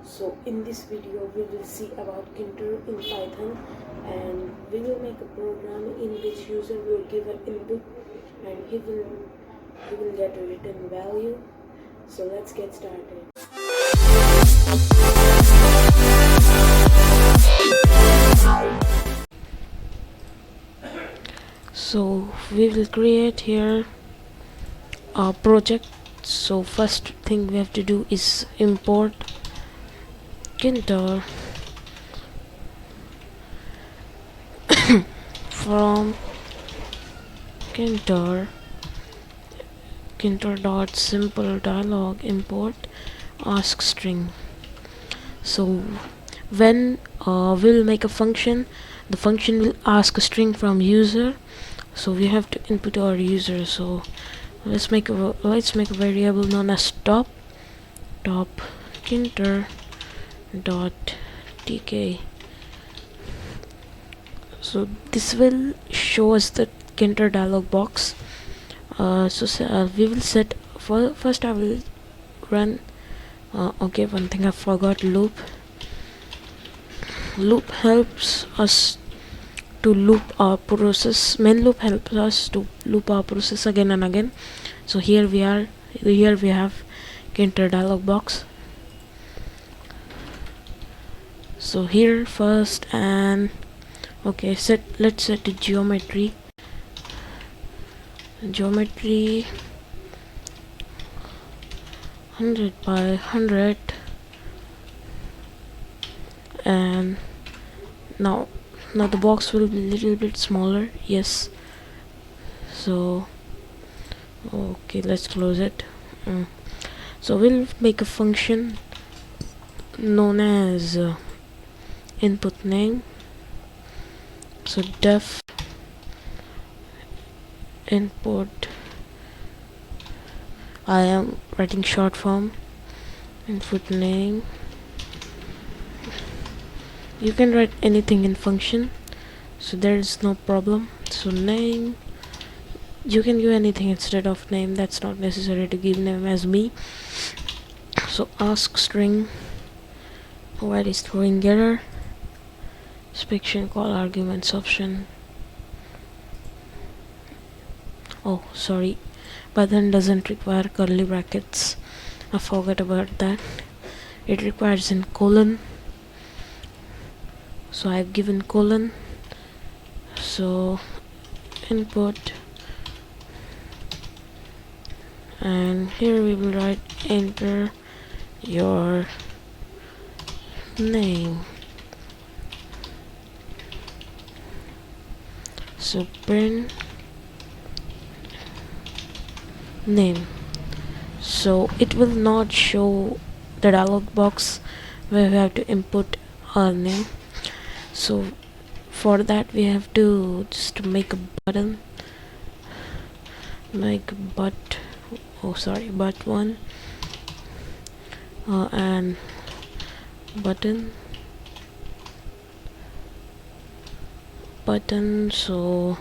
So in this video we will see about tkinter in Python, and we will make a program in which user will give an input and he will get a written value. So let's get started. So we will create here a project. So first thing we have to do is import tkinter from tkinter dot simple dialog import ask string. So when we'll make a function, the function will ask a string from user, so we have to input our user. So let's make a variable known as top tkinter dot tk. So this will show us the tkinter dialog box. We will set first I will run okay, one thing I forgot, loop helps us to loop our process. Main loop helps us to loop our process again and again. So here we have tkinter dialog box. So here first, and okay, let's set the geometry 100 by 100, and now the box will be a little bit smaller. Yes, so okay, let's close it. So we'll make a function known as input name. So def input, I am writing short form, input name. You can write anything in function, so there is no problem. So name, you can give anything instead of name, that's not necessary to give name as me. So ask string, while is throwing error, inspection call arguments option. Oh sorry, Python doesn't require curly brackets, I forgot about that. It requires in colon, so I've given colon. So input, and here we will write enter your name. So print name. So it will not show the dialog box where we have to input our name. So for that we have to just make a button, but one and button. So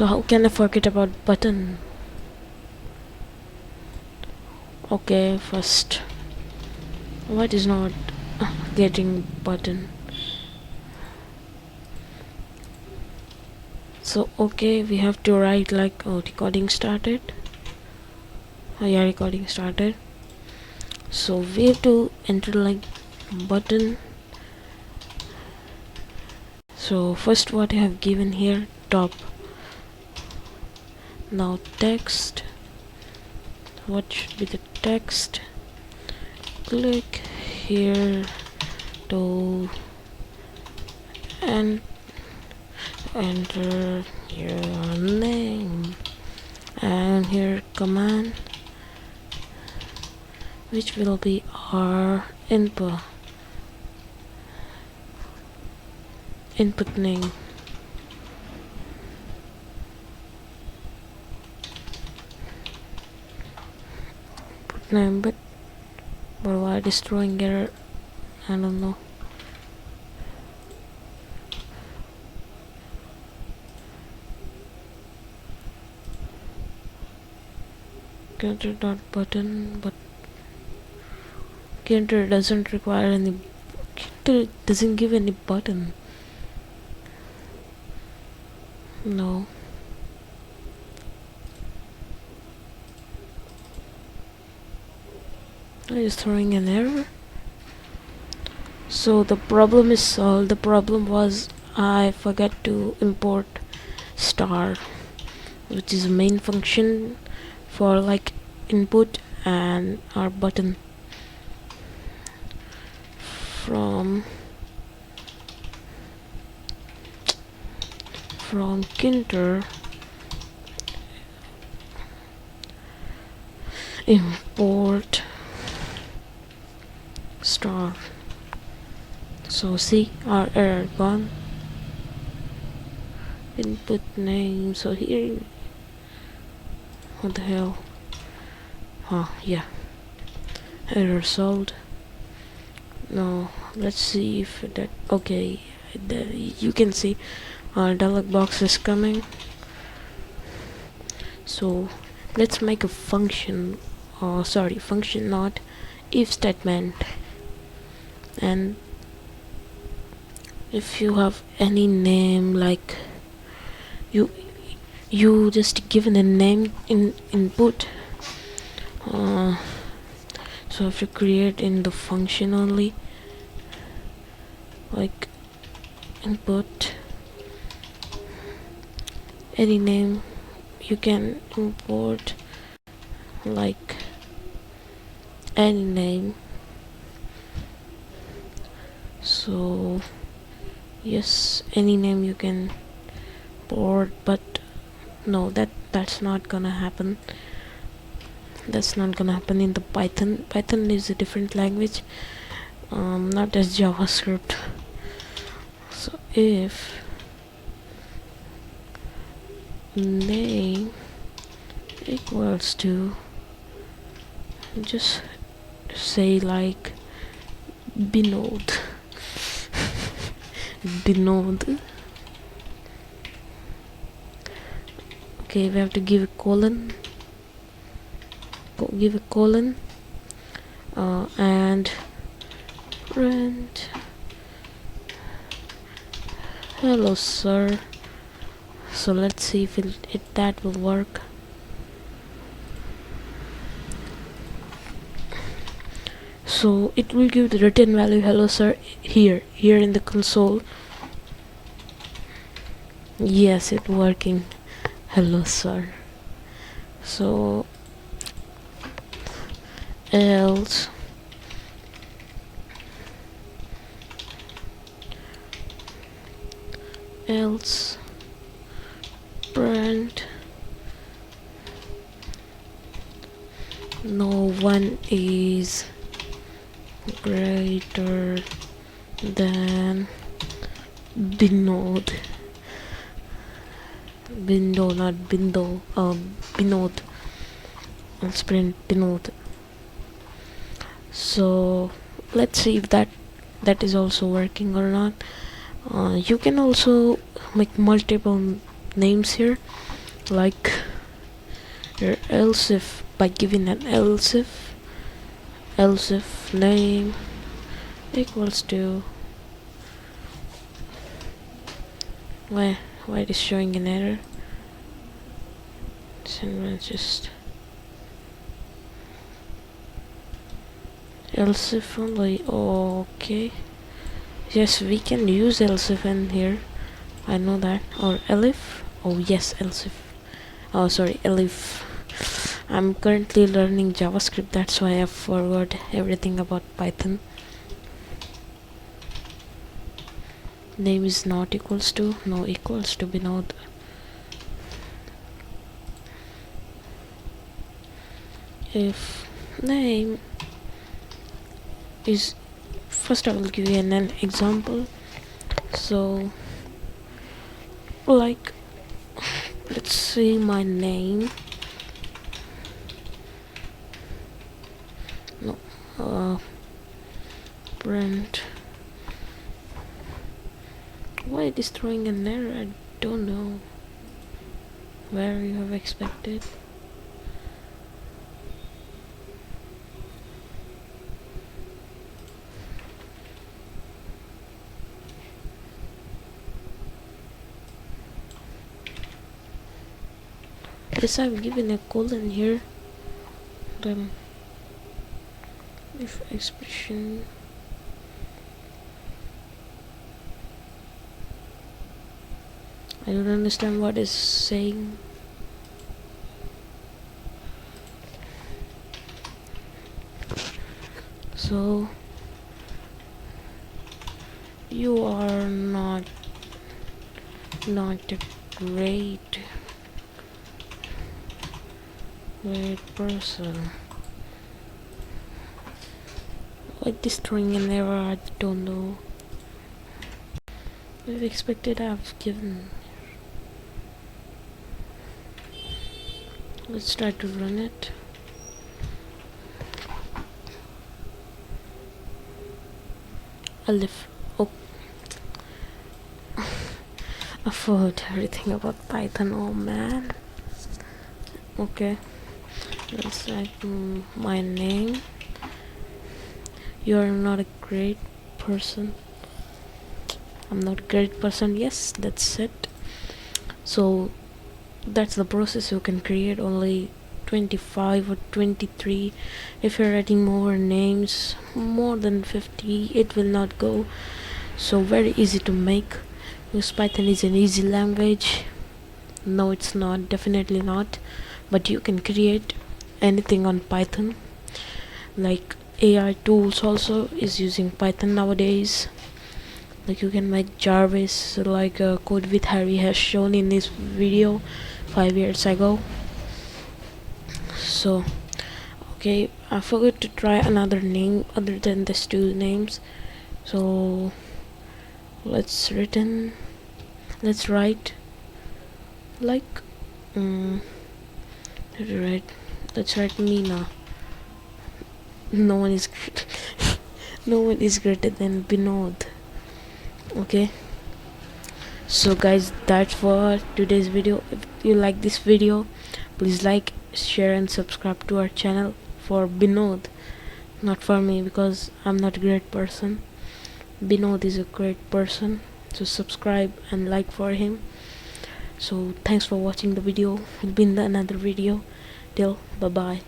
how can I forget about button? Okay, first, what is not getting button? So okay, we have to write like recording started. Yeah, recording started. So we have to enter like button. So first what I have given here, top. Now text, what should be the text? Click here to and enter your name, and here command, which will be our input name. Name, but why it is throwing error, I don't know. tkinter dot button, but tkinter doesn't require any. Tkinter doesn't give any button. No. Are you throwing an error? So the problem is solved. The problem was I forgot to import star, which is a main function for like input and our button from tkinter import star. So see, our error gone. Input name. So here, what the hell? Yeah, error solved. No, let's see if that. Okay, you can see our dialog box is coming. So let's make a function. Function, not if statement. And if you have any name, like you just given a name in input, so if you create in the function only, like input any name, you can import like any name. So yes, any name you can import, but no, that's not gonna happen. That's not gonna happen in the Python. Python is a different language, not as JavaScript. So if name equals to, just say like Binod. Binod. Okay, we have to give a colon. Give a colon and print hello sir. So let's see if that will work. So it will give the return value hello sir here in the console. Yes, it's working. Hello sir. So else print no one is greater than Binod. Bindo, not Bindo. Binod. Let's print Binod. So let's see if that is also working or not. You can also make multiple names here, like your else if, by giving an else if name equals to, why it is showing an error. So just else if only. Okay, yes, we can use else if in here, I know that. Or elif. Oh yes, else if. Oh sorry, elif. I'm currently learning JavaScript, that's why I forgot everything about Python. Name is not equals to, no, equals to Binod. If name is, first I will give you an example. So like, let's see my name. No, print. Why it is throwing an error? I don't know. Where you have expected. Yes, I've given a colon here. Then if expression, I don't understand what it's saying. So you are not a great person. Like destroying an error, I don't know. We've expected I've given. Let's try to run it. Alif. Oh, I forgot everything about Python. Oh man. Okay. Let's write my name. You're not a great person. I'm not a great person. Yes, that's it. So that's the process. You can create only 25 or 23. If you're writing more names, more than 50, it will not go. So very easy to make, because Python is an easy language. No, it's not, definitely not. But you can create anything on Python. Like AI tools also is using Python nowadays. Like you can make Jarvis, like Code With Harry has shown in this video 5 years ago. So okay, I forgot to try another name other than these two names. So let's write like let's write Mina. No one is no one is greater than Binod. Okay, so guys, that's for today's video. If you like this video, please like, share and subscribe to our channel for Binod, not for me, because I'm not a great person. Binod is a great person, so subscribe and like for him. So thanks for watching the video. We'll be in another video. Till bye bye.